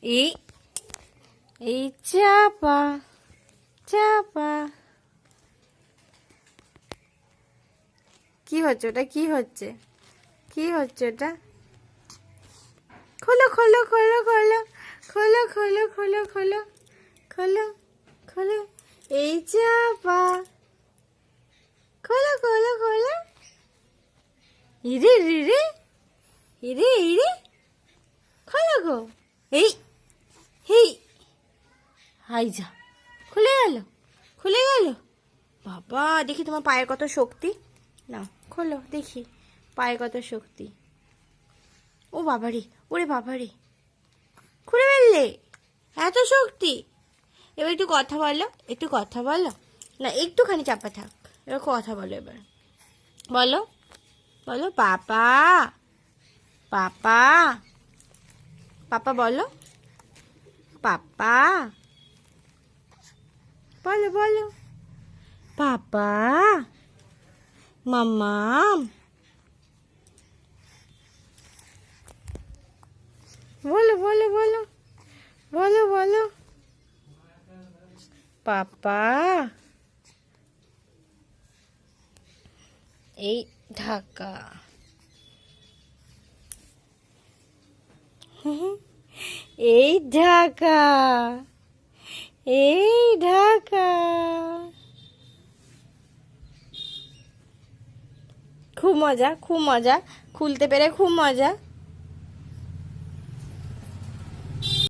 এই এই চাপা চাপা। কি হচ্ছে ওটা? কি হচ্ছে? কি হচ্ছে ওটা? খোলো খোলো খোলো খোলো খোলো খোলো খোলো খোলো খোলো খোলো। এই চাপা। খোলো খোলো খোলো। ইরে রে, ইরে ইরে, খোলো গো। এই এই হাই যা, খুলে গেল, খুলে গেল। বাবা, দেখি তোমার পায়ের কত শক্তি। না, খোলো দেখি পায়ে কত শক্তি। ও বাবারে, ওরে বাবারে, খুলে ফেললে, এত শক্তি। এবার একটু কথা বলো, একটু কথা বলো। না, একটুখানি চাপা থাক। এবার কথা বলো, এবার বলো, বলো পাপা, পাপা, পাপা বলো, পাপা, বলো বলো, পাপা, মাম্মাম, বলো বলো বলো, বলো বলো, পাপা। এই ঢাকা। এই ঢাকা, এই ঢাকা। খুব মজা, খুব মজা, খুলতে পেরে খুব মজা।